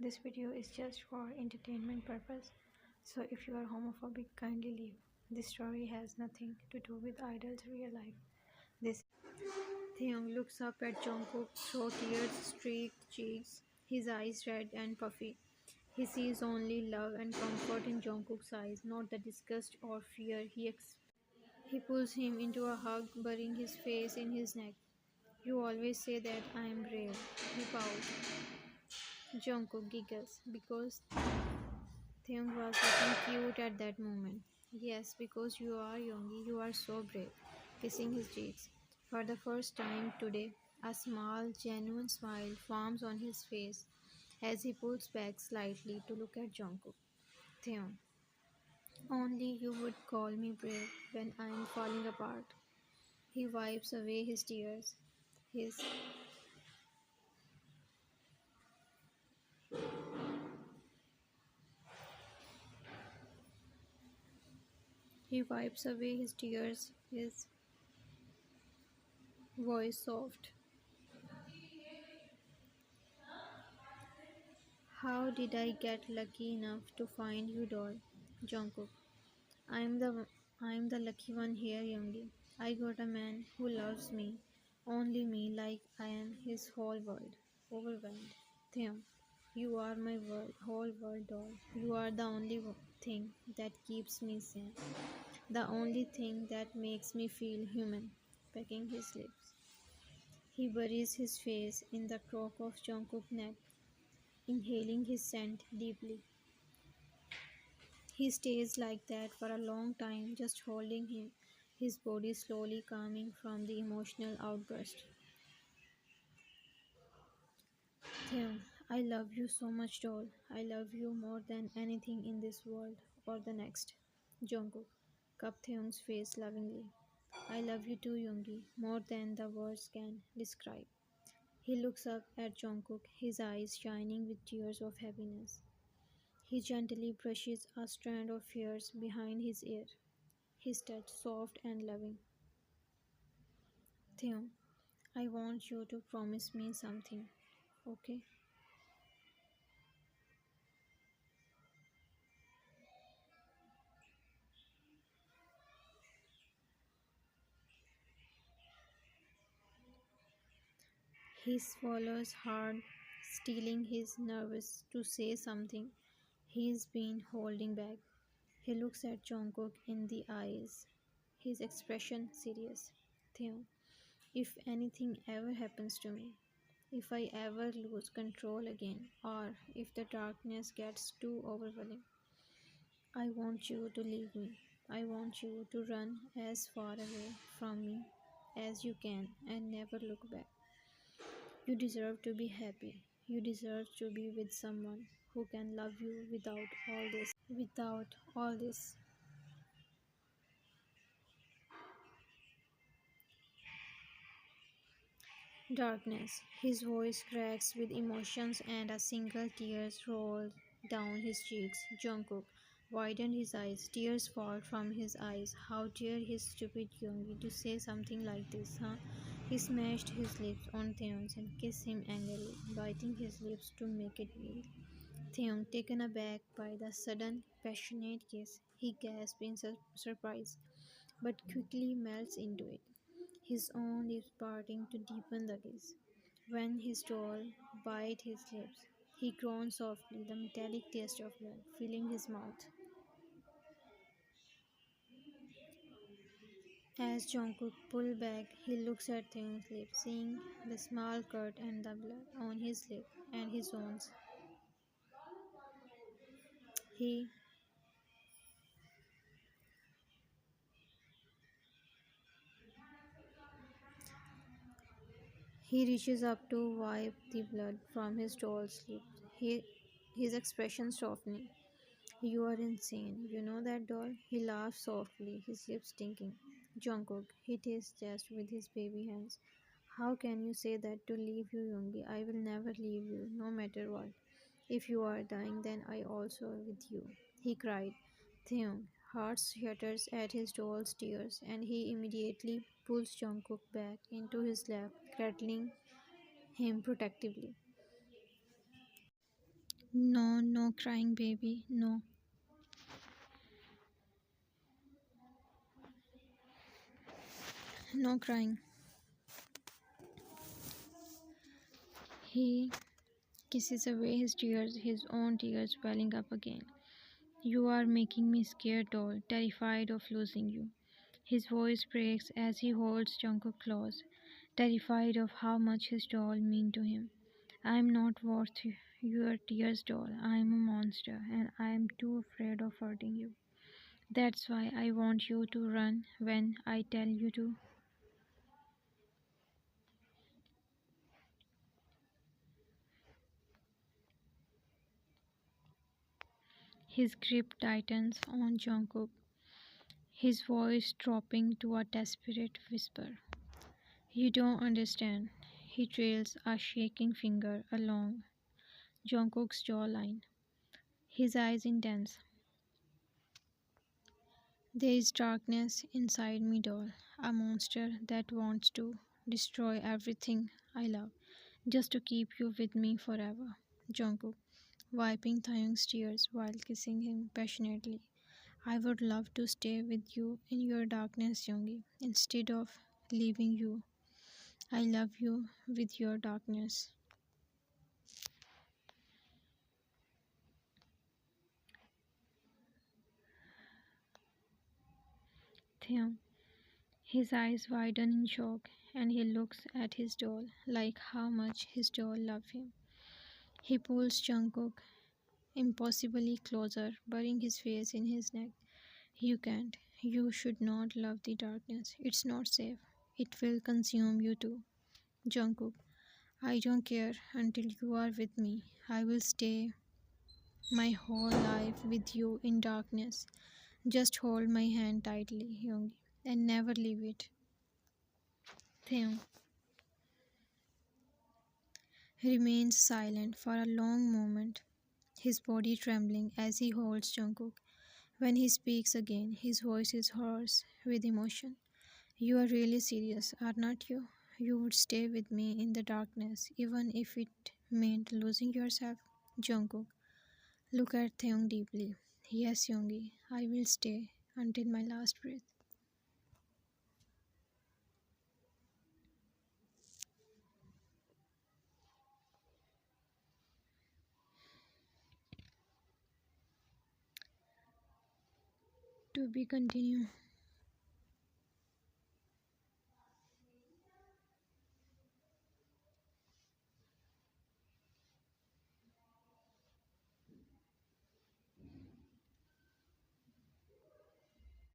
This video is just for entertainment purpose. So if you are homophobic, kindly leave. This story has nothing to do with Idol's real life. This Theung looks up at Jungkook through tears-streaked cheeks, his eyes red and puffy. He sees only love and comfort in Jungkook's eyes, not the disgust or fear he expects. He pulls him into a hug, burying his face in his neck. You always say that I am brave, he pouts. Jungkook giggles because Theung was looking cute at that moment. Yes, because you are Yoongi, you are so brave. Kissing his cheeks. For the first time today, a small, genuine smile forms on his face as he pulls back slightly to look at Jungkook. Theung, only you would call me brave when I am falling apart. He wipes away his tears. His he wipes away his tears, his voice soft. How did I get lucky enough to find you, doll? Jungkook. I'm the I'm the lucky one here, Youngie. I got a man who loves me, only me, like I am his whole world. Overwhelmed. Theum, you are my whole world, doll. You are the only thing that keeps me sane. The only thing that makes me feel human. Pecking his lips. He buries his face in the crook of Jungkook's neck, inhaling his scent deeply. He stays like that for a long time, just holding him, his body slowly calming from the emotional outburst. Theon, I love you so much, doll. I love you more than anything in this world or the next. Jungkook, cup Theon's face lovingly. I love you too, Yoongi, more than the words can describe. He looks up at Jungkook, his eyes shining with tears of happiness. He gently brushes a strand of hairs behind his ear, his touch soft and loving. Theon, I want you to promise me something, okay? He swallows hard, steeling his nerves to say something he's been holding back. He looks at Jungkook in the eyes, his expression serious. Theon, if anything ever happens to me, if I ever lose control again, or if the darkness gets too overwhelming, I want you to leave me. I want you to run as far away from me as you can and never look back. You deserve to be happy. You deserve to be with someone who can love you without all this. Without all this. Darkness. His voice cracks with emotions and a single tear rolls down his cheeks. Jungkook widened his eyes. Tears fall from his eyes. How dare his stupid Yoongi to say something like this, huh? He smashed his lips on Theon's and kissed him angrily, biting his lips to make it bleed. Theon, taken aback by the sudden, passionate kiss, he gasped in surprise, but quickly melts into it, his own lips parting to deepen the kiss. When his doll bit his lips, he groaned softly, the metallic taste of blood filling his mouth. As Jungkook pulled back, he looks at Theon's lips, seeing the small cut and the blood on his lip and his own. He he reaches up to wipe the blood from his doll's lips. His expression softening. You are insane. You know that, doll? He laughs softly, his lips stinking. Jungkook hit his chest with his baby hands. How can you say that to leave you, Yoongi? I will never leave you, no matter what. If you are dying, then I also with you. He cried. Theon, heart shatters at his doll's tears, and he immediately pulls Jungkook back into his lap, cradling him protectively. No, no crying, baby. No, no crying. He kisses away his tears, his own tears welling up again. You are making me scared, doll, terrified of losing you. His voice breaks as he holds Jungkook close, terrified of how much his doll mean to him. I am not worth your tears, doll. I am a monster, and I am too afraid of hurting you. That's why I want you to run when I tell you to. His grip tightens on Jungkook, his voice dropping to a desperate whisper. You don't understand. He trails a shaking finger along Jungkook's jawline, his eyes intense. There is darkness inside me, doll, a monster that wants to destroy everything I love, just to keep you with me forever. Jungkook, wiping Taeyong's tears while kissing him passionately. I would love to stay with you in your darkness, Yoongi, instead of leaving you. I love you with your darkness. Taeyong, his eyes widen in shock, and he looks at his doll like how much his doll loves him. He pulls Jungkook impossibly closer, burying his face in his neck. You can't. You should not love the darkness. It's not safe. It will consume you too. Jungkook, I don't care until you are with me. I will stay my whole life with you in darkness. Just hold my hand tightly, Yoongi, and never leave it. Taeyong remains silent for a long moment, his body trembling as he holds Jungkook. When he speaks again, his voice is hoarse with emotion. You are really serious, are not you? You would stay with me in the darkness, even if it meant losing yourself? Jungkook, look at Taeyong deeply. Yes, Yoongi, I will stay until my last breath. To be continued.